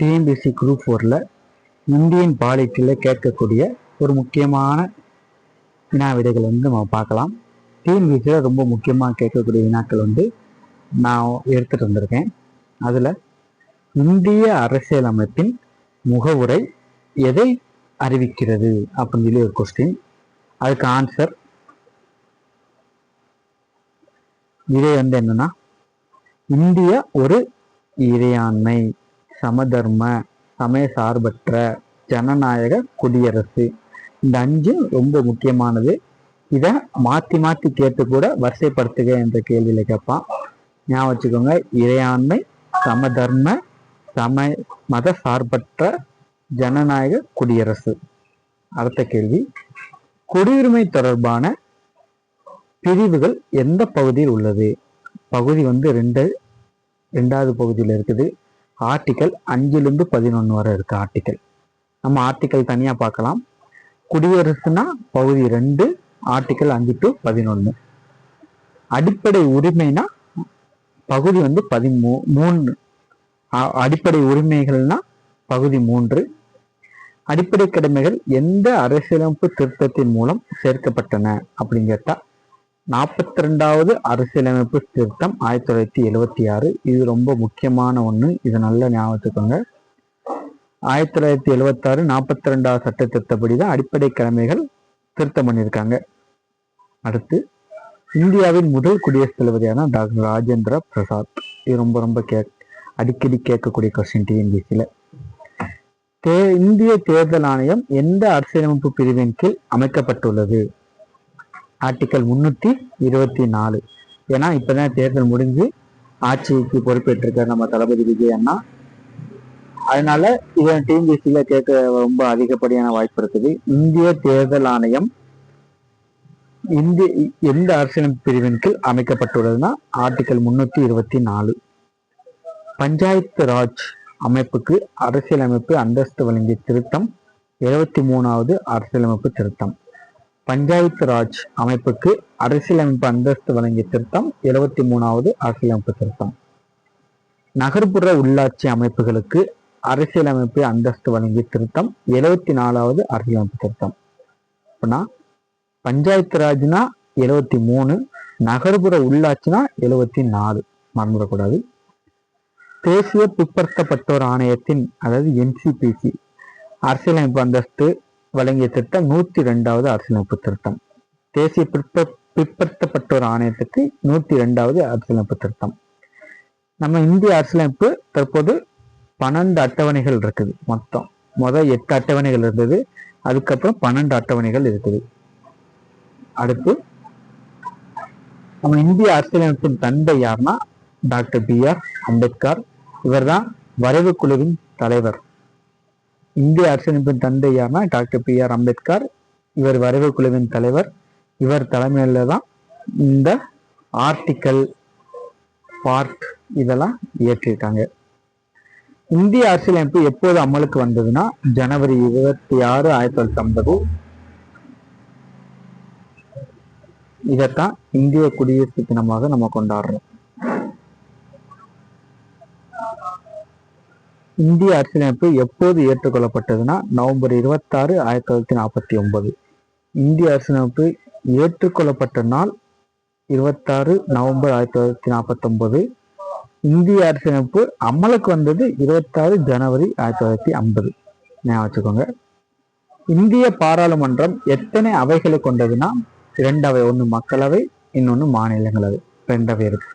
TNPSC group 4ல் Indian பாலிட்டியில் கேட்கக்கூடிய ஒரு முக்கியமான வினா விடைகள் நம்ம பார்க்கலாம். டிஎன்பிஎஸ்சியில் ரொம்ப முக்கியமாக கேட்கக்கூடிய வினாக்கள் நான் எடுத்துகிட்டு வந்திருக்கேன். அதில் இந்திய அரசியலமைப்பின் முகவுரை எதை அறிவிக்கிறது அப்படின்னு சொல்லி ஒரு கொஸ்டின். அதுக்கு ஆன்சர் இதே என்னன்னா, இந்தியா ஒரு இறையாண்மை, சமதர்ம, சமய சார்பற்ற, ஜனநாயக குடியரசு. இந்த 5 ரொம்ப முக்கியமானது. இதை மாற்றி மாற்றி கேட்டு கூட வரிசைப்படுத்துக என்ற கேள்வியில கேட்பான். ஞாபகம் வச்சுக்கோங்க, இறையாண்மை, சமதர்ம, மத சார்பற்ற, ஜனநாயக குடியரசு. அடுத்த கேள்வி, குடியுரிமை தொடர்பான பிரிவுகள் எந்த பகுதியில் உள்ளது? பகுதி 2வது பகுதியில் இருக்குது. ஆர்டிக்கல் 5லிருந்து 11 வரை இருக்கு. நம்ம ஆர்டிக்கல் தனியா பார்க்கலாம். குடியரசுனா பகுதி 2, ஆர்டிக்கல் 5 to 11. அடிப்படை உரிமைனா பகுதி 13. அடிப்படை உரிமைகள்னா பகுதி 3. அடிப்படை கடமைகள் எந்த அரசியலமைப்பு திருத்தத்தின் மூலம் சேர்க்கப்பட்டன அப்படின்னு கேட்டா 42வது அரசியலமைப்பு திருத்தம் 1976. இது ரொம்ப முக்கியமான ஒண்ணு. இதை நல்லா ஞாபகத்துக்கோங்க. 1976 42வது சட்ட திருத்தப்படிதான் அடிப்படை கடமைகள் திருத்தம் பண்ணியிருக்காங்க. அடுத்து, இந்தியாவின் முதல் குடியரசுத் தலைவரான டாக்டர் ராஜேந்திர பிரசாத். இது ரொம்ப அடிக்கடி கேட்கக்கூடிய கொஸ்டின் டிஎன்பிஎஸ்சியில். இந்திய தேர்தல் ஆணையம் எந்த அரசியலமைப்பு பிரிவின் கீழ் அமைக்கப்பட்டுள்ளது? ஆர்டிக்கல் 324. ஏன்னா இப்பதான் தேர்தல் முடிஞ்சு ஆட்சிக்கு பொறுப்பேற்றிருக்காரு நம்ம தளபதி விஜய் அண்ணா. அதனால இதை டிஎன்பிஎஸ்சியில கேட்க ரொம்ப அதிகப்படியான வாய்ப்பு இருக்குது. இந்திய தேர்தல் ஆணையம் எந்த அரசியலமைப்பு பிரிவின் கீழ் அமைக்கப்பட்டுள்ளதுன்னா ஆர்டிக்கல் 324. பஞ்சாயத்து ராஜ் அமைப்புக்கு அரசியலமைப்பு அந்தஸ்து வழங்கிய திருத்தம் 73வது அரசியலமைப்பு திருத்தம். பஞ்சாயத்து ராஜ் அமைப்புக்கு அரசியலமைப்பு அந்தஸ்து வழங்கிய திருத்தம் 73வது அரசியலமைப்பு திருத்தம். நகர்ப்புற உள்ளாட்சி அமைப்புகளுக்கு அரசியலமைப்பு அந்தஸ்து வழங்கிய திருத்தம் 74வது அரசியலமைப்பு திருத்தம். அப்படின்னா பஞ்சாயத்து ராஜ்னா 73, நகர்ப்புற உள்ளாட்சினா 74, மறந்துடக்கூடாது. தேசிய பிற்படுத்தப்பட்டோர் ஆணையத்தின், அதாவது NCPC, அரசியலமைப்பு அந்தஸ்து வழங்கிய திருத்தம் 102வது அரசியலமைப்பு திருத்தம். தேசிய பிற்படுத்தப்பட்டோர் ஆணையத்துக்கு 102வது அரசியலமைப்பு திருத்தம். நம்ம இந்திய அரசியலமைப்பு தற்போது 12 அட்டவணைகள் இருக்குது. மொத்தம் 8 அட்டவணைகள் இருந்தது. அதுக்கப்புறம் 12 அட்டவணைகள் இருக்குது. அடுத்து, நம்ம இந்திய அரசியலமைப்பின் தந்தை யாருன்னா டாக்டர் BR அம்பேத்கர். இவர் தான் வரைவு குழுவின் தலைவர். இந்திய அரசியலமைப்பின் தந்தை யாருன்னா டாக்டர் BR அம்பேத்கர். இவர் வரைவு குழுவின் தலைவர். இவர் தலைமையில தான் இந்த ஆர்டிக்கல், பார்ட் இதெல்லாம் இயற்றியிருக்காங்க. இந்திய அரசியலமைப்பு எப்போது அமலுக்கு வந்ததுன்னா ஜனவரி 26, 1950. இதைத்தான் இந்திய குடியரசு தினமாக நம்ம கொண்டாடுறோம். இந்திய அரசியலமைப்பு எப்போது ஏற்றுக்கொள்ளப்பட்டதுன்னா நவம்பர் 26, 1949. இந்திய அரசியலமைப்பு ஏற்றுக்கொள்ளப்பட்ட நாள் 26 நவம்பர் 1949. இந்திய அரசியலமைப்பு அமலுக்கு வந்தது 26 ஜனவரி 1950. ஞாபகம் வச்சுக்கோங்க. இந்திய பாராளுமன்றம் எத்தனை அவைகளை கொண்டதுன்னா 2 அவை. ஒன்று மக்களவை, இன்னொன்று மாநிலங்களவை. 2 அவை இருக்கு.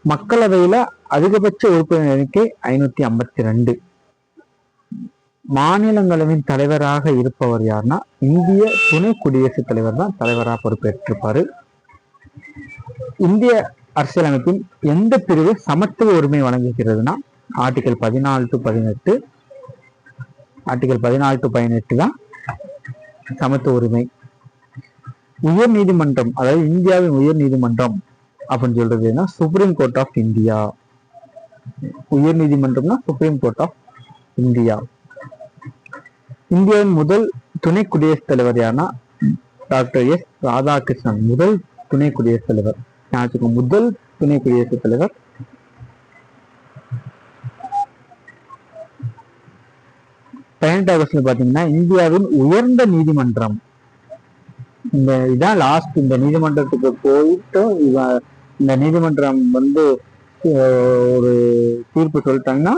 மக்களவையில அதிகபட்ச உறுப்பினர் எண்ணிக்கை 552. மாநிலங்களவையின் தலைவராக இருப்பவர் யாருன்னா இந்திய துணை குடியரசுத் தலைவர் தான் தலைவராக பொறுப்பேற்றிருப்பாரு. இந்திய அரசியலமைப்பின் எந்த பிரிவு சமத்துவ உரிமை வழங்குகிறதுனா ஆர்டிகல் 14 to 18. ஆர்டிகல் 14 to 18 தான் சமத்துவ உரிமை. உயர் நீதிமன்றம், அதாவது இந்தியாவின் உயர் நீதிமன்றம் அப்படின்னு சொல்றதுன்னா சுப்ரீம் கோர்ட் ஆஃப் இந்தியா. உயர் நீதிமன்றம்னா சுப்ரீம் கோர்ட் ஆஃப் இந்தியா. இந்தியாவின் முதல் துணை குடியரசுத் தலைவர் யாருன்னா டாக்டர் S. ராதாகிருஷ்ணன். முதல் துணை குடியரசுத் தலைவர். முதல் துணை குடியரசுத் தலைவர் 18வது கொஸ்டின் பாத்தீங்கன்னா, இந்தியாவின் உயர்ந்த நீதிமன்றம். இதான் லாஸ்ட். இந்த நீதிமன்றத்துக்கு போயிட்டு இந்த நீதிமன்றம் ஒரு தீர்ப்பு சொல்லிட்டாங்கன்னா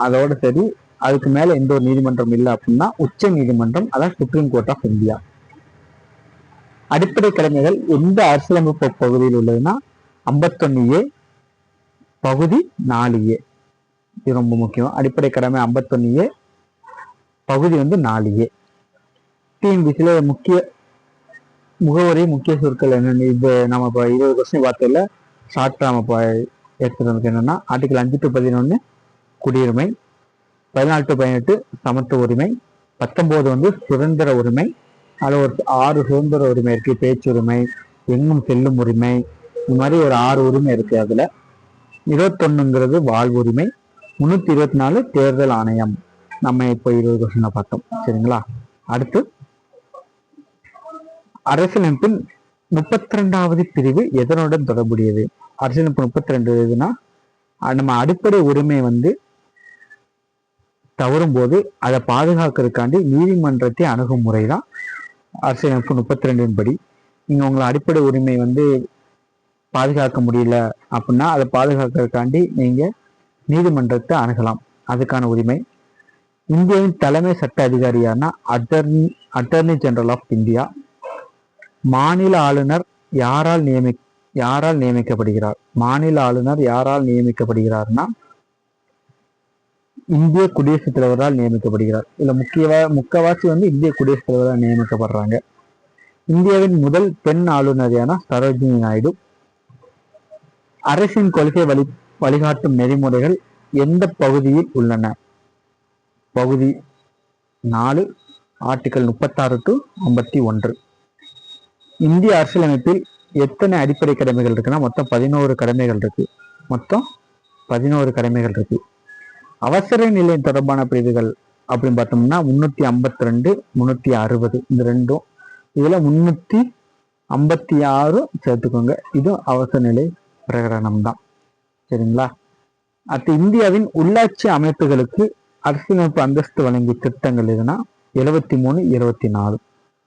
அதோட சரி. அதுக்கு மேல எந்த ஒரு நீதிமன்றம் இல்லை அப்படின்னா உச்ச நீதிமன்றம், அதான் சுப்ரீம் கோர்ட் ஆஃப் இந்தியா. அடிப்படை கடமைகள் எந்த அரசியலமைப்பு பகுதியில் உள்ளதுன்னா 51A பகுதி 4A. இது ரொம்ப முக்கியம். அடிப்படை கடமை 51A பகுதி 4A. டிஎன்பிசில முக்கிய முகவரி முக்கிய சொற்கள் என்னென்னு இது நம்ம இப்போ 20 கொஸ்டின் பார்த்ததில்ல ஷார்ட்டா நம்ம எடுத்துட்டு என்னன்னா, ஆர்டிகல் 5 to 11 குடியுரிமை, 14 to 18 சமத்துவ உரிமை, 19 சுதந்திர உரிமை. அதில் ஒரு 6 சுதந்திர உரிமை இருக்கு. பேச்சுரிமை, எங்கும் செல்லும் உரிமை, இந்த மாதிரி ஒரு 6 உரிமை இருக்கு. அதுல 21ங்கிறது வாழ்வுரிமை, 324 தேர்தல் ஆணையம். நம்ம இப்போ 20 கொஸ்டினை பார்த்தோம். சரிங்களா? அடுத்து அரசியலமைப்பின் 32வது பிரிவு எதனுடன் தொடர்புடையது? அரசியலமைப்பு 32 எதுனா, நம்ம அடிப்படை உரிமை தவறும் போது அதை பாதுகாக்கிறதுக்காண்டி நீதிமன்றத்தை அணுகும் முறை தான் அரசியலமைப்பு 32 படி. நீங்க உங்களை அடிப்படை உரிமை பாதுகாக்க முடியல அப்படின்னா அதை பாதுகாக்கிறதுக்காண்டி நீங்க நீதிமன்றத்தை அணுகலாம். அதுக்கான உரிமை. இந்தியாவின் தலைமை சட்ட அதிகாரியானா அட்டர்னி ஜெனரல் ஆஃப் இந்தியா. மாநில ஆளுநர் யாரால் நியமிக்கப்படுகிறார்? மாநில ஆளுநர் யாரால் நியமிக்கப்படுகிறார்னா இந்திய குடியரசுத் தலைவரால் நியமிக்கப்படுகிறார். இதுல முக்கவாசி இந்திய குடியரசுத் தலைவரால் நியமிக்கப்படுறாங்க. இந்தியாவின் முதல் பெண் ஆளுநர் யானா சரோஜினி நாயுடு. அரசின் கொள்கை வழிகாட்டும் நெறிமுறைகள் எந்த பகுதியில் உள்ளன? பகுதி 4 ஆர்டிகல் 36 to 51. இந்திய அரசியலமைப்பில் எத்தனை அடிப்படை கடமைகள் இருக்குன்னா மொத்தம் 11 கடமைகள் இருக்கு. மொத்தம் 11 கடமைகள் இருக்கு. அவசர நிலை தொடர்பான பிரிவுகள் அப்படின்னு பார்த்தோம்னா 352, 360 இந்த ரெண்டும். இதுல 356 சேர்த்துக்கோங்க. இது அவசர நிலை பிரகடனம் தான். சரிங்களா? அடுத்து இந்தியாவின் உள்ளாட்சி அமைப்புகளுக்கு அரசியலமைப்பு அந்தஸ்து வழங்கிய திட்டங்கள் எதுனா 73, 24.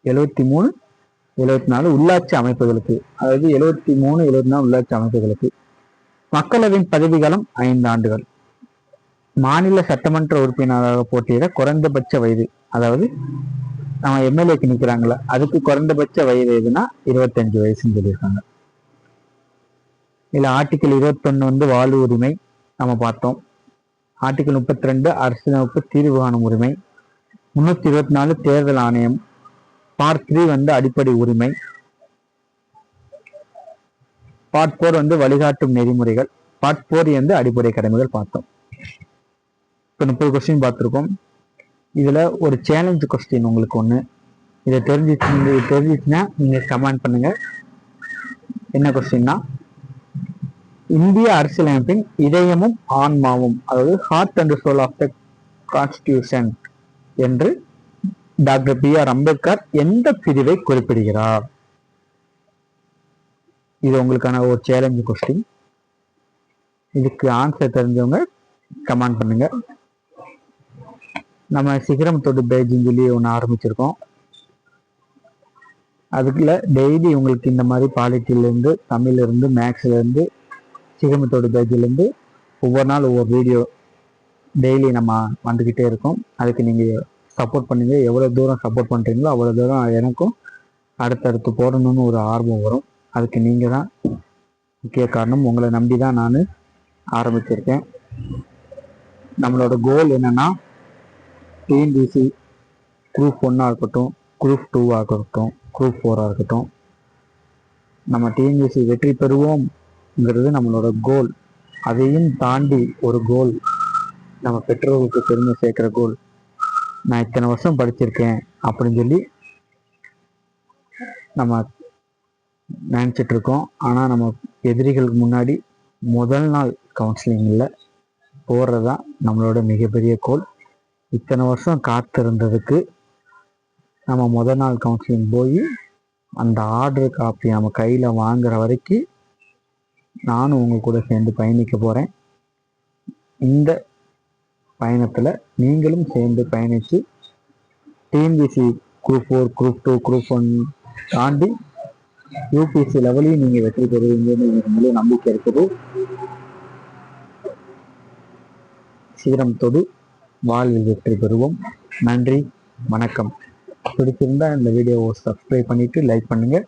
73, 74 உள்ளாட்சி அமைப்புகளுக்கு, அதாவது 73, 74 உள்ளாட்சி அமைப்புகளுக்கு. மக்களவையின் பதவிக்காலம் 5 ஆண்டுகள். மாநில சட்டமன்ற உறுப்பினராக போட்டியிட குறைந்தபட்ச வயது, அதாவது நம்ம எம்எல்ஏக்கு நிற்கிறாங்கள அதுக்கு குறைந்தபட்ச வயது எதுனா 25 வயசுன்னு சொல்லியிருக்காங்க. இதுல ஆர்டிகல் 21 வாழ்வு உரிமை நம்ம பார்த்தோம். ஆர்டிகல் 32 அரசியலமைப்பு தீர்வு காணும் உரிமை. 324 தேர்தல் ஆணையம். பார்ட் 3 அடிப்படை உரிமை. பார்ட் 4 வழிகாட்டும் நெறிமுறைகள். பார்ட் 4 அடிப்படை கடமைகள் பார்த்தோம். இப்போ 30 கொஸ்டின் பார்த்துருக்கோம். இதுல ஒரு சேலஞ்ச் கொஸ்டின் உங்களுக்கு ஒண்ணு. இதை தெரிஞ்சிச்சுன்னா நீங்க கமெண்ட் பண்ணுங்க. என்ன கொஸ்டின்னா, இந்திய அரசியலமைப்பின் இதயமும் ஆன்மாவும், அதாவது heart and soul of the constitution என்று டாக்டர் B.R. அம்பேத்கர் எந்த பிரிவை குறிப்பிடுகிறார்? இது உங்களுக்கான ஒரு சேலஞ்ச் கொஸ்டின். இதுக்கு ஆன்சர் தெரிஞ்சவங்க கமெண்ட் பண்ணுங்க. நம்ம சிகரம் தொடு பேஜ்னு சொல்லி ஒன்று ஆரம்பிச்சிருக்கோம். அதுக்குள்ள டெய்லி உங்களுக்கு இந்த மாதிரி பாலிட்டிலேருந்து, தமிழ்லேருந்து, மேக்ஸ்லேருந்து, சிகரத்தோட பேஜ்லேருந்து ஒவ்வொரு நாள் ஒவ்வொரு வீடியோ டெய்லி நம்ம வந்துக்கிட்டே இருக்கோம். அதுக்கு நீங்கள் சப்போர்ட் பண்ணுங்க. எவ்வளோ தூரம் சப்போர்ட் பண்ணுறீங்களோ அவ்வளோ தூரம் எனக்கும் அடுத்தடுத்து போடணும்னு ஒரு ஆர்வம் வரும். அதுக்கு நீங்கள் தான் முக்கிய காரணம். உங்களை நம்பி தான் நான் ஆரம்பிச்சிருக்கேன். நம்மளோட கோல் என்னென்னா, டிஎன்பிசி குரூப் 1 இருக்கட்டும், குரூப் 2 இருக்கட்டும், குரூப் 4 இருக்கட்டும், நம்ம டிஎன்பிசி வெற்றி பெறுவோம்ங்கிறது நம்மளோட கோல். அதையும் தாண்டி ஒரு கோல், நம்ம பெற்றோர்களுக்கு பெருமை சேர்க்குற கோல். நான் இத்தனை வருஷம் படிச்சிருக்கேன் அப்படின்னு சொல்லி நம்ம நினச்சிட்டு இருக்கோம். ஆனால் நம்ம எதிரிகளுக்கு முன்னாடி முதல் நாள் கவுன்சிலிங்கில் போடுறதுதான் நம்மளோட மிகப்பெரிய கோல். இத்தனை வருஷம் காத்திருந்ததுக்கு நம்ம முதல் நாள் கவுன்சிலிங் போய் அந்த ஆர்டர் காப்பி நம்ம கையில் வாங்குற வரைக்கும் நானும் உங்க கூட சேர்ந்து பயணிக்க போகிறேன். இந்த பயணத்தில் நீங்களும் சேர்ந்து பயணித்து டிஎன்பிசி குரூப் 4, குரூப் 2, குரூப் 1 தாண்டி யூபிஎஸ்சி லெவலையும் நீங்கள் வெற்றி பெறுவீங்கன்னு எனக்கு முழு நம்பிக்கை இருக்குது. சீரம் தொடு, வாழ்வில் வெற்றி பெறுவோம். நன்றி, வணக்கம். பிடிச்சிருந்தா இந்த வீடியோவை சப்ஸ்கிரைப் பண்ணிட்டு லைக் பண்ணுங்க.